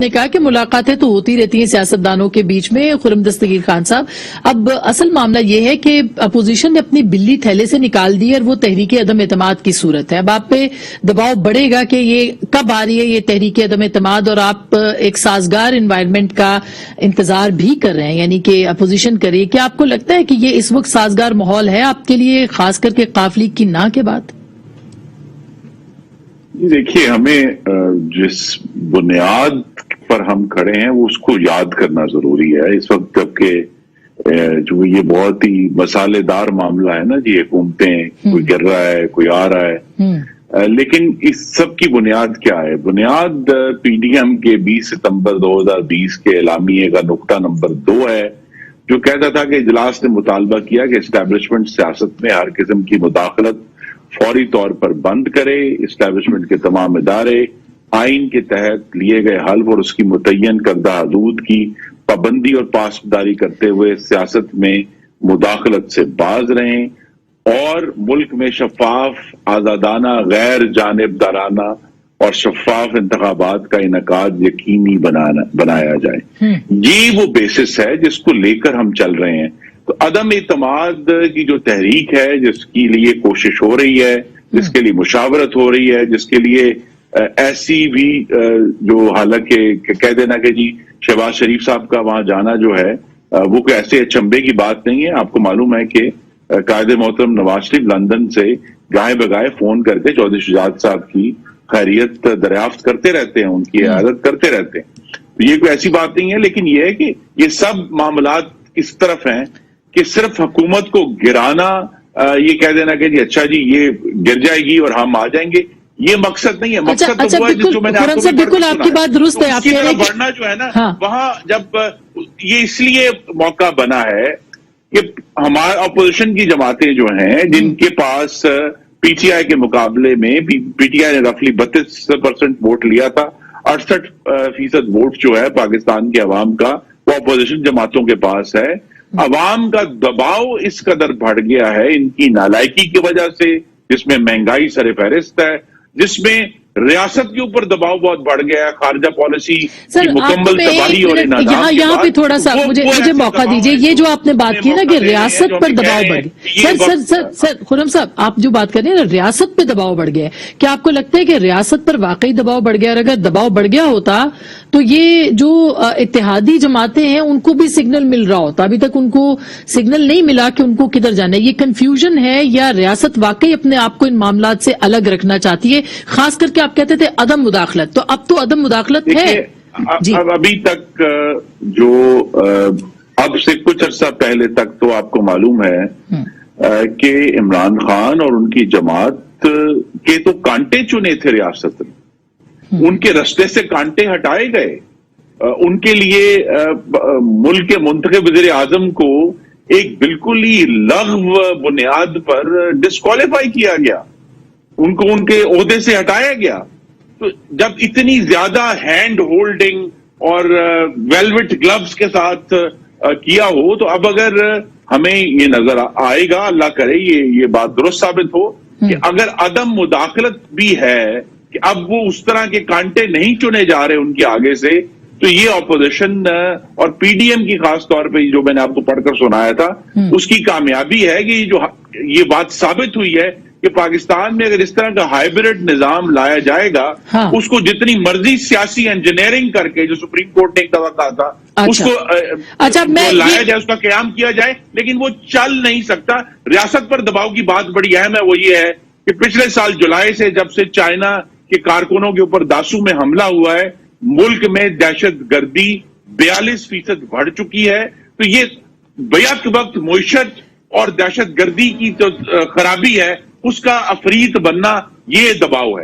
نے کہا کہ ملاقاتیں تو ہوتی رہتی ہیں سیاستدانوں کے بیچ میں. خرم دستگیر خان صاحب، اب اصل معاملہ یہ ہے کہ اپوزیشن نے اپنی بلی تھیلے سے نکال دی اور وہ تحریک عدم اعتماد کی صورت ہے. اب آپ پہ دباؤ بڑھے گا کہ یہ کب آ رہی ہے یہ تحریک عدم اعتماد، اور آپ ایک سازگار انوائرمنٹ کا انتظار بھی کر رہے ہیں، یعنی کہ اپوزیشن کرے. کیا آپ کو لگتا ہے کہ یہ اس وقت سازگار ماحول ہے آپ کے لیے، خاص کر کے قاف لیگ کی نہ کے بعد؟ دیکھیے، ہمیں جس بنیاد پر ہم کھڑے ہیں وہ اس کو یاد کرنا ضروری ہے اس وقت، جبکہ جو یہ بہت ہی مسالے دار معاملہ ہے نا جی، حکومتیں کوئی گر رہا ہے کوئی آ رہا ہے، لیکن اس سب کی بنیاد کیا ہے؟ بنیاد پی ڈی ایم کے 20 ستمبر 2020 کے اعلامیے کا نقطہ نمبر 2 ہے، جو کہتا تھا کہ اجلاس نے مطالبہ کیا کہ اسٹیبلشمنٹ سیاست میں ہر قسم کی مداخلت فوری طور پر بند کرے. اسٹیبلشمنٹ کے تمام ادارے آئین کے تحت لیے گئے حلف اور اس کی متعین کردہ حدود کی پابندی اور پاسداری کرتے ہوئے سیاست میں مداخلت سے باز رہیں اور ملک میں شفاف، آزادانہ، غیر جانبدارانہ اور شفاف انتخابات کا انعقاد یقینی بنایا جائے. یہ وہ بیسس ہے جس کو لے کر ہم چل رہے ہیں. تو عدم اعتماد کی جو تحریک ہے، جس کے لیے کوشش ہو رہی ہے، جس کے لیے مشاورت ہو رہی ہے، جس کے لیے ایسی بھی جو حالانکہ کہہ دینا کہ جی شہباز شریف صاحب کا وہاں جانا جو ہے وہ کوئی ایسے اچنبے کی بات نہیں ہے. آپ کو معلوم ہے کہ قائد محترم نواز شریف لندن سے گائے بگائے فون کر کے چودھری شجاعت صاحب کی خیریت دریافت کرتے رہتے ہیں، ان کی عیادت کرتے رہتے ہیں. یہ کوئی ایسی بات نہیں ہے، لیکن یہ ہے کہ یہ سب معاملات اس طرف ہیں کہ صرف حکومت کو گرانا، یہ کہہ دینا کہ جی اچھا جی یہ گر جائے گی اور ہم آ جائیں گے، یہ مقصد نہیں ہے. مقصد تو وہ ہے جو میں نے آپ کی بات درست ہے. اسی طرح بڑھنا جو ہے نا وہاں جب یہ اس لیے موقع بنا ہے کہ ہمارے اپوزیشن کی جماعتیں جو ہیں جن کے پاس پی ٹی آئی کے مقابلے میں پی ٹی آئی نے رفلی 32% ووٹ لیا تھا، 68% ووٹ جو ہے پاکستان کے عوام کا وہ اپوزیشن جماعتوں کے پاس ہے. عوام کا دباؤ اس قدر بڑھ گیا ہے ان کی نالائکی کی وجہ سے، جس میں مہنگائی سر فہرست ہے، جس میں ریاست کے اوپر دباؤ بہت بڑھ گیا ہے، خارجہ پالیسی کی مکمل تباہی اور انہدام. یہاں پہ تھوڑا سا مجھے موقع دیجئے. یہ جو آپ نے بات کی نا کہ ریاست پر دباؤ بڑھ گیا، سر خرم صاحب آپ جو بات کر رہے ہیں نا ریاست پہ دباؤ بڑھ گیا ہے، کیا آپ کو لگتا ہے کہ ریاست پر واقعی دباؤ بڑھ گیا؟ اور اگر دباؤ بڑھ گیا ہوتا تو یہ جو اتحادی جماعتیں ہیں ان کو بھی سگنل مل رہا ہوتا، ابھی تک ان کو سگنل نہیں ملا کہ ان کو کدھر جانا ہے. یہ کنفیوژن ہے یا ریاست واقعی اپنے آپ کو ان معاملات سے الگ رکھنا چاہتی ہے؟ خاص کر کے آپ کہتے تھے عدم مداخلت، تو اب تو عدم مداخلت ہے. اب ابھی تک جو اب سے کچھ عرصہ پہلے تک تو آپ کو معلوم ہے کہ عمران خان اور ان کی جماعت کے تو کانٹے چنے تھے ریاست میں، ان کے رستے سے کانٹے ہٹائے گئے. ان کے لیے ملک کے منتخب وزیر اعظم کو ایک بالکل ہی لغو بنیاد پر ڈسکوالیفائی کیا گیا، ان کو ان کے عہدے سے ہٹایا گیا. تو جب اتنی زیادہ ہینڈ ہولڈنگ اور ویلوٹ گلوز کے ساتھ کیا ہو، تو اب اگر ہمیں یہ نظر آئے گا، اللہ کرے یہ بات درست ثابت ہو کہ اگر عدم مداخلت بھی ہے کہ اب وہ اس طرح کے کانٹے نہیں چنے جا رہے ان کے آگے سے، تو یہ اپوزیشن اور پی ڈی ایم کی خاص طور پہ جو میں نے آپ کو پڑھ کر سنایا تھا اس کی کامیابی ہے کہ یہ بات ثابت ہوئی ہے کہ پاکستان میں اگر اس طرح کا ہائیبرڈ نظام لایا جائے گا، اس کو جتنی مرضی سیاسی انجینئرنگ کر کے، جو سپریم کورٹ نے ایک دفعہ کہا تھا، اس کو لایا جائے، اس کا قیام کیا جائے، لیکن وہ چل نہیں سکتا. ریاست پر دباؤ کی بات بڑی اہم ہے. وہ یہ ہے کہ پچھلے سال جولائی سے جب سے چائنا کے کارکنوں کے اوپر داسو میں حملہ ہوا ہے، ملک میں دہشت گردی 42% بڑھ چکی ہے. تو یہ بیک وقت معیشت اور دہشت گردی کی جو خرابی ہے اس کا افریت بننا، یہ دباؤ ہے.